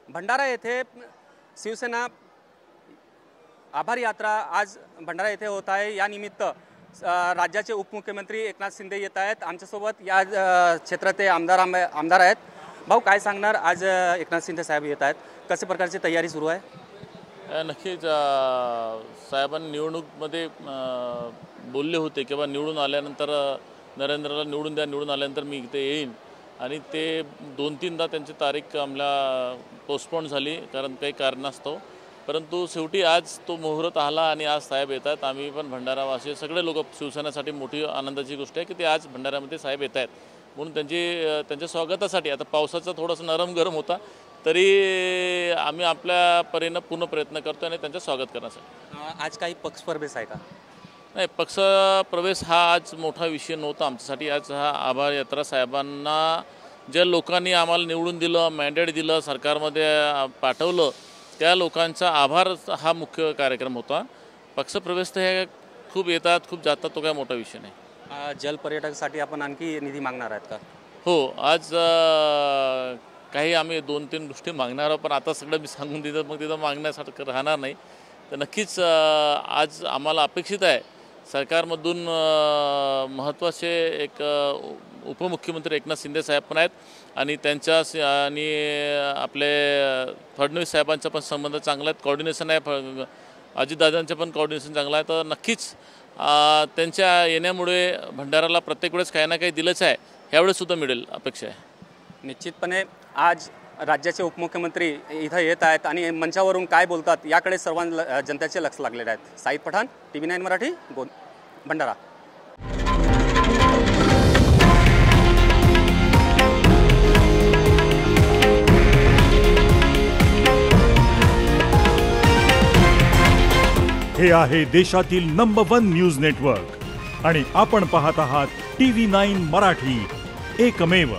भंडारा येथे शिवसेना आभार यात्रा आज भंडारा येथे होत आहे। या निमित्त राज्याचे उपमुख्यमंत्री एकनाथ शिंदे येत आहेत। आमच्यासोबत या क्षेत्राचे आमदार आहेत। भाऊ, काय सांगणार, आज एकनाथ शिंदे साहेब येत आहेत, कशा प्रकारची तयारी सुरू आहे? नक्कीच साहेबांनी निवडणूकमध्ये बोलले होते किंवा निवडून आल्यानंतर नरेंद्रला निवडून द्या, निवडून आल्यानंतर मी इथे येईन, आणि ते 2-3दा त्यांची तारीख आम्हाला पोस्टपोन झाली कारण काही कारणास्तव। परंतु शेवटी आज तो मुहूर्त आला आणि आज साहेब येत आहेत। आम्ही पण भंडारावासी सगळे लोक, शिवसेनेसाठी मोठी आनंदाची गोष्ट आहे की ते आज भंडाऱ्यामध्ये साहेब येत आहेत। म्हणून त्यांच्या स्वागतासाठी आता पावसाचा थोडासा नरम गरम होता तरी आम्ही आपल्या परीने पूर्ण प्रयत्न करतो आणि त्यांचं स्वागत करण्यासाठी। आज काही पक्षप्रवेश आहे का? नाही, पक्ष प्रवेश हा आज मोठा विषय नव्हता आमच्यासाठी। आज हा आभार यात्रा साहेबांना ज्या लोकांनी आम्हाला निवडून दिलं, मॅन्डेट दिलं, सरकारमध्ये पाठवलं, त्या लोकांचा आभार हा मुख्य कार्यक्रम होता। पक्षप्रवेश तर हे खूप येतात, खूप जातात, तो काय मोठा विषय नाही। जलपर्यटकासाठी आपण आणखी निधी मागणार आहेत का? हो, आज काही आम्ही 2-3 गोष्टी मागणार आहोत, पण आता सगळं मी सांगून दिलं मग तिथं मागण्यासारखं राहणार नाही। तर नक्कीच आज आम्हाला अपेक्षित आहे सरकारमधून महत्त्वाचे एक उपमुख्यमंत्री एकनाथ शिंदे साहेब पण आहेत आणि त्यांच्या आणि आपले फडणवीस साहेबांचा पण संबंध चांगला आहे, कोऑर्डिनेशन आहे, अजितदादांचं पण कोऑर्डिनेशन चांगलं आहे। तर नक्कीच त्यांच्या येण्यामुळे भंडाराला प्रत्येक वेळेस काही ना काही दिलंच आहे, ह्यावेळेससुद्धा मिळेल अपेक्षा आहे। निश्चितपणे आज राज्याचे उपमुख्यमंत्री इथं येत आहेत आणि मंचावरून काय बोलतात याकडे सर्व जनतेचे लक्ष लागलेले आहेत। साईद पठाण, TV9 मराठी, भंडारा। हे आहे देशातील नंबर 1 न्यूज नेटवर्क आणि आपण पाहत आहात TV9 मराठी, एकमेव।